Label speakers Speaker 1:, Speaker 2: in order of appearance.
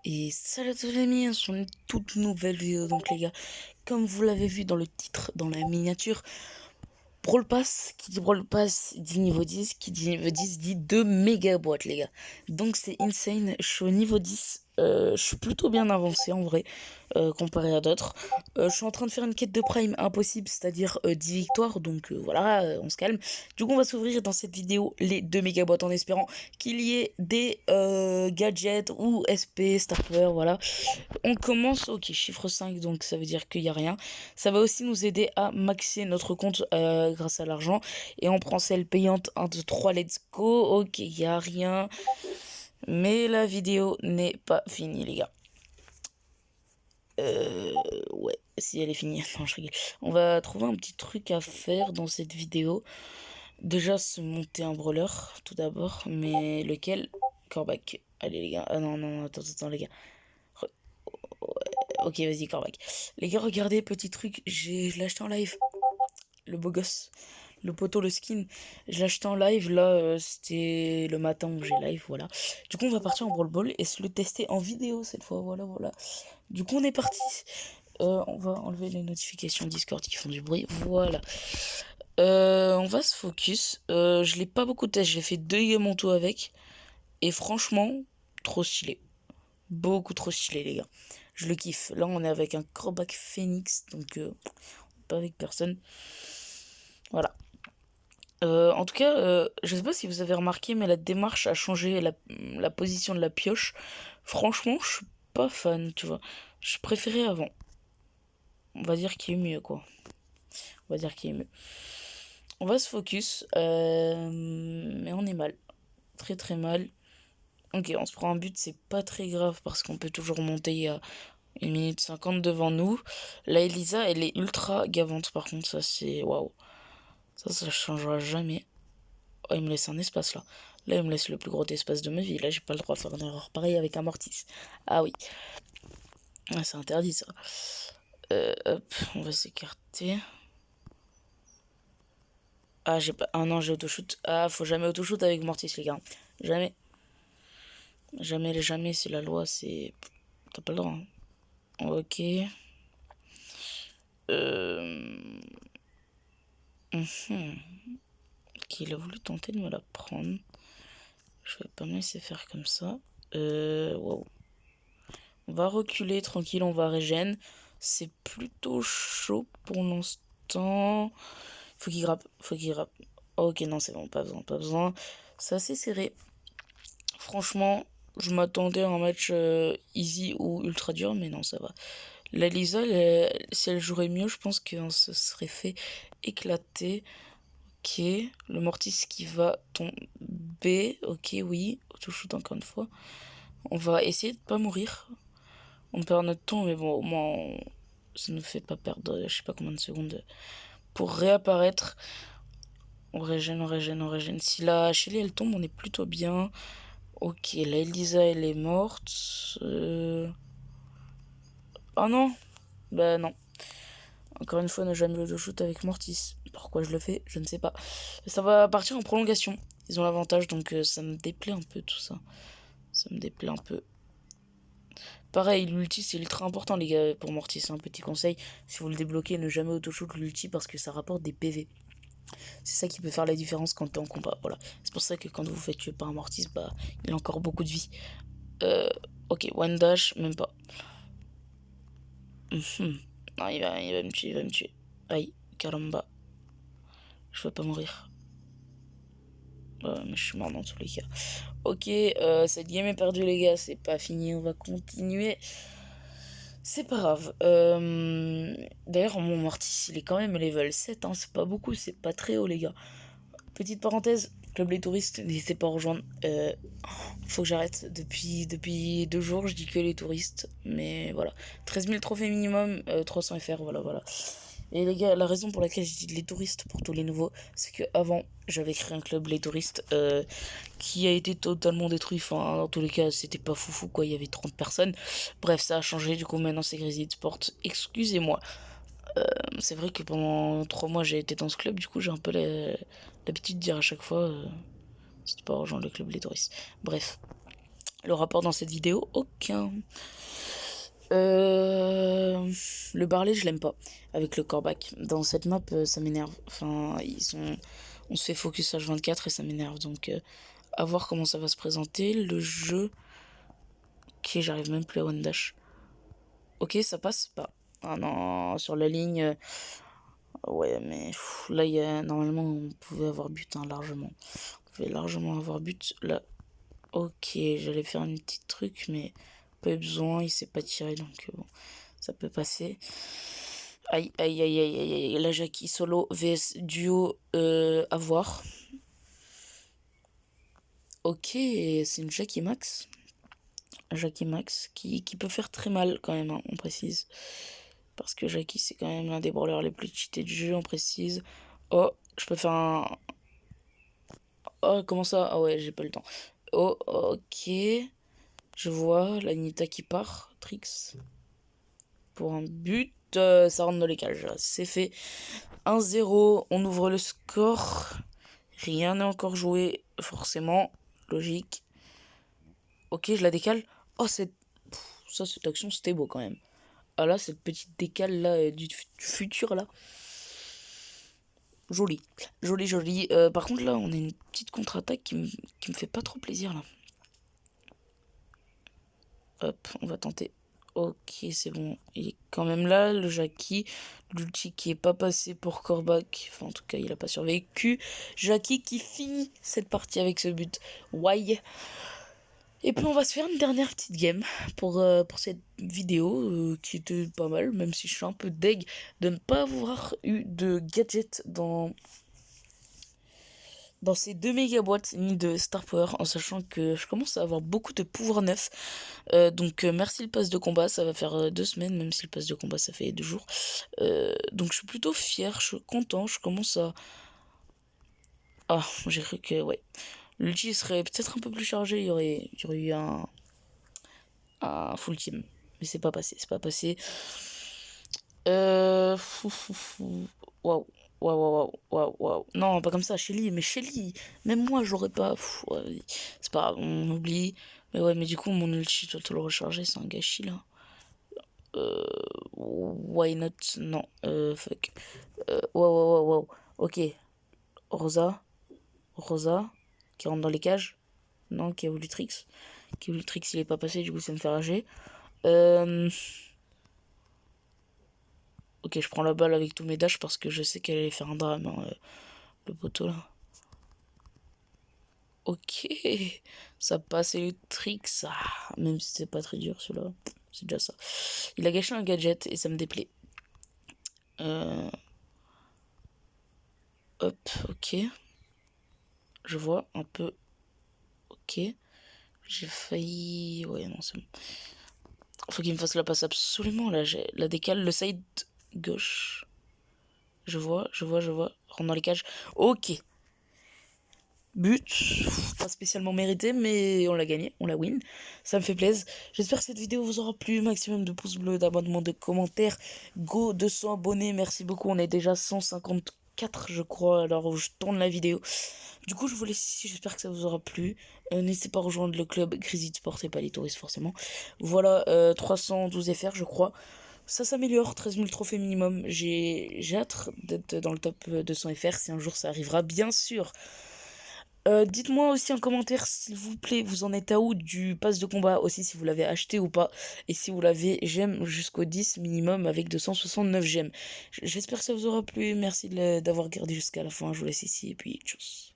Speaker 1: Et salut à tous les amis, sur une toute nouvelle vidéo. Donc les gars, comme vous l'avez vu dans le titre, dans la miniature, Brawl Pass, qui dit Brawl Pass dit niveau 10, qui dit niveau 10 dit 2 méga boîtes les gars. Donc c'est insane, je suis au niveau 10, je suis plutôt bien avancé en vrai, comparé à d'autres. Je suis en train de faire une quête de prime impossible, c'est-à-dire 10 victoires, donc voilà, on se calme. Du coup on va s'ouvrir dans cette vidéo les 2 méga boîtes en espérant qu'il y ait des gadgets ou SP, starter, voilà. On commence, ok, chiffre 5, donc ça veut dire qu'il n'y a rien. Ça va aussi nous aider à maxer notre compte grâce à l'argent. Et on prend celle payante 1, 2, 3, let's go. Ok, il n'y a rien. Mais la vidéo n'est pas finie, les gars. Ouais, si elle est finie. Non, je rigole. On va trouver un petit truc à faire dans cette vidéo. Déjà, se monter un brawler, tout d'abord. Mais lequel? Corbac. Allez, les gars. Ah non, non, attends, les gars. Ok, vas-y, Corbac. Les gars, regardez, petit truc, je l'ai acheté en live. Le beau gosse. Le poteau, le skin. Je l'ai acheté en live, là, c'était le matin où j'ai live, voilà. Du coup, on va partir en Brawl Ball et se le tester en vidéo cette fois, voilà. Du coup, on est parti. On va enlever les notifications Discord qui font du bruit, voilà. On va se focus. Je l'ai pas beaucoup testé, j'ai fait 2 manteaux avec. Et franchement, trop stylé. Beaucoup trop stylé, les gars. Je le kiffe. Là, on est avec un Corbac Phoenix, donc pas avec personne. Voilà. En tout cas, je sais pas si vous avez remarqué, mais la démarche a changé la position de la pioche. Franchement, je suis pas fan, tu vois. Je préférais avant. On va dire qu'il est mieux, quoi. On va dire qu'il est mieux. On va se focus, mais on est mal. Très très mal. Ok, on se prend un but, c'est pas très grave parce qu'on peut toujours monter à 1 minute 50 devant nous. La Elisa, elle est ultra gavante par contre, ça c'est waouh. Ça changera jamais. Oh, il me laisse un espace là. Là, il me laisse le plus gros espace de ma vie. Là, j'ai pas le droit de faire une erreur pareille avec un Mortis. Ah oui. Ah, c'est interdit ça. Hop, on va s'écarter. Ah, j'ai pas. Ah non, j'ai autoshoot. Ah, faut jamais autoshoot avec Mortis, les gars. Jamais. Jamais, c'est la loi, c'est. T'as pas le droit. Hein. Ok. Ok, il a voulu tenter de me la prendre. Je vais pas me laisser faire comme ça. Wow. On va reculer tranquille, on va régène. C'est plutôt chaud pour l'instant. Faut qu'il grappe, faut qu'il grappe. Ok, non, c'est bon, pas besoin. C'est assez serré. Franchement, je m'attendais à un match easy ou ultra dur, mais non, ça va. La Lisa, si elle jouerait mieux, je pense qu'on se serait fait éclater. Ok, le Mortis qui va tomber. Ok, oui, auto-shoot encore une fois. On va essayer de pas mourir. On perd notre temps, mais bon, au moins, ça ne fait pas perdre je sais pas combien de secondes pour réapparaître. On régène. Si la Shelly elle tombe, on est plutôt bien. Ok, la Elisa elle est morte. Oh non! Bah non. Encore une fois, ne jamais le shoot avec Mortis. Pourquoi je le fais, je ne sais pas. Ça va partir en prolongation. Ils ont l'avantage, donc ça me déplaît un peu tout ça. Ça me déplaît un peu. Pareil, l'ulti c'est ultra important les gars pour Mortis, c'est un petit conseil. Si vous le débloquez, ne jamais auto-shoot l'ulti parce que ça rapporte des PV. C'est ça qui peut faire la différence quand t'es en combat, voilà. C'est pour ça que quand vous faites tuer par un Mortis, bah il a encore beaucoup de vie. Ok, one dash, même pas. Non, il va me tuer. Aïe, caramba. Je veux pas mourir. Mais je suis mort dans tous les cas. Ok, cette game est perdue les gars, c'est pas fini, on va continuer. C'est pas grave. D'ailleurs, mon Mortis, il est quand même level 7, hein. C'est pas beaucoup, c'est pas très haut, les gars. Petite parenthèse, Club Les Touristes, n'hésitez pas à rejoindre. Faut que j'arrête. Depuis 2 jours, je dis que les touristes. Mais voilà. 13 000 trophées minimum, 300 FR, voilà. Et les gars, la raison pour laquelle je dis les touristes pour tous les nouveaux, c'est que avant j'avais créé un club les touristes qui a été totalement détruit. Enfin, dans tous les cas, c'était pas foufou quoi. Il y avait 30 personnes. Bref, ça a changé. Du coup, maintenant c'est Crazy Sport. Excusez-moi. C'est vrai que pendant 3 mois j'ai été dans ce club. Du coup, j'ai un peu l'habitude de dire à chaque fois, c'était pas rejoindre le club les touristes. Bref. le rapport dans cette vidéo, aucun. Le Barley, je l'aime pas avec le Corbac. Dans cette map, ça m'énerve. Enfin, on se fait focus H24 et ça m'énerve. Donc, à voir comment ça va se présenter. Le jeu. Ok, j'arrive même plus à one dash. Ok, ça passe pas. Ah non, sur la ligne. Ouais, mais là, normalement, on pouvait avoir but largement. On pouvait largement avoir but. Là, ok, j'allais faire une petite truc, mais pas eu besoin. Il s'est pas tiré, donc bon, ça peut passer. Aïe, aïe, aïe, aïe, aïe, aïe. La Jackie solo vs duo à voir. Ok, c'est une Jackie Max. Jackie Max qui peut faire très mal quand même, hein, on précise. Parce que Jackie, c'est quand même l'un des brawlers les plus cheatés du jeu, on précise. Oh, je peux faire un... Oh, comment ça? Ah ouais, j'ai pas le temps. Oh, ok. Je vois la Nita qui part. Trix. Pour un but. Ça rentre dans les cages. C'est fait. 1-0. On ouvre le score. Rien n'est encore joué. Forcément. Logique. Ok, je la décale. Oh, cette action, c'était beau quand même. Ah là, cette petite décale là du futur là. Joli. Joli, joli. Par contre, là, on a une petite contre-attaque qui me fait pas trop plaisir là. Hop, on va tenter. Ok, c'est bon. Il est quand même là, le Jackie. L'ulti qui est pas passé pour Corbac. Enfin, en tout cas, il a pas survécu. Jackie qui finit cette partie avec ce but. Why? Et puis on va se faire une dernière petite game pour cette vidéo qui était pas mal, même si je suis un peu deg de ne pas avoir eu de gadget dans ces 2 méga boîtes ni de Star Power, en sachant que je commence à avoir beaucoup de pouvoir neuf. Donc merci le pass de combat, ça va faire 2 semaines, même si le pass de combat ça fait 2 jours. Donc je suis plutôt fier, je suis content, je commence à... Ah, j'ai cru que, ouais. L'ulti serait peut-être un peu plus chargé, il y aurait eu un full team. Mais c'est pas passé, c'est pas passé. Waouh. Waouh, waouh, waouh, waouh. Non, pas comme ça, Shelly. Mais Shelly, même moi, j'aurais pas. Ouais, c'est pas grave, on oublie. Mais ouais, mais du coup, mon ulti, je dois te le recharger, c'est un gâchis là. Why not? Non, fuck. Waouh, waouh, waouh. Ok. Rosa. Rosa. Qui rentre dans les cages. Non, qui a voulu Trix. Qui a voulu Trix, il est pas passé, du coup, ça me fait rager. Ok, je prends la balle avec tous mes dashs parce que je sais qu'elle allait faire un drame, hein, le poteau là. Ok, ça passe les tricks, même si c'est pas très dur celui-là, c'est déjà ça. Il a gâché un gadget et ça me déplaît. Hop, ok. Je vois un peu. Ok. J'ai failli... Ouais, non, c'est bon. Faut qu'il me fasse la passe absolument, là. J'ai la décale, le side gauche. Je vois. Rentre dans les cages. Ok. But, pas spécialement mérité, mais on l'a gagné, on l'a win. Ça me fait plaisir. J'espère que cette vidéo vous aura plu. Maximum de pouces bleus, d'abonnements, de commentaires. Go 200 abonnés, merci beaucoup. On est déjà 154, je crois, alors où je tourne la vidéo. Du coup, je vous laisse ici. J'espère que ça vous aura plu. N'hésitez pas à rejoindre le club Crazy Sport et pas les touristes, forcément. Voilà, 312 FR, je crois. Ça s'améliore, 13 000 trophées minimum. J'ai hâte d'être dans le top 200 FR si un jour ça arrivera, bien sûr. Dites-moi aussi en commentaire s'il vous plaît, vous en êtes à où du pass de combat aussi, si vous l'avez acheté ou pas. Et si vous l'avez, j'aime jusqu'au 10 minimum avec 269 gemmes. J'espère que ça vous aura plu. Merci d'avoir regardé jusqu'à la fin. Je vous laisse ici et puis tchuss.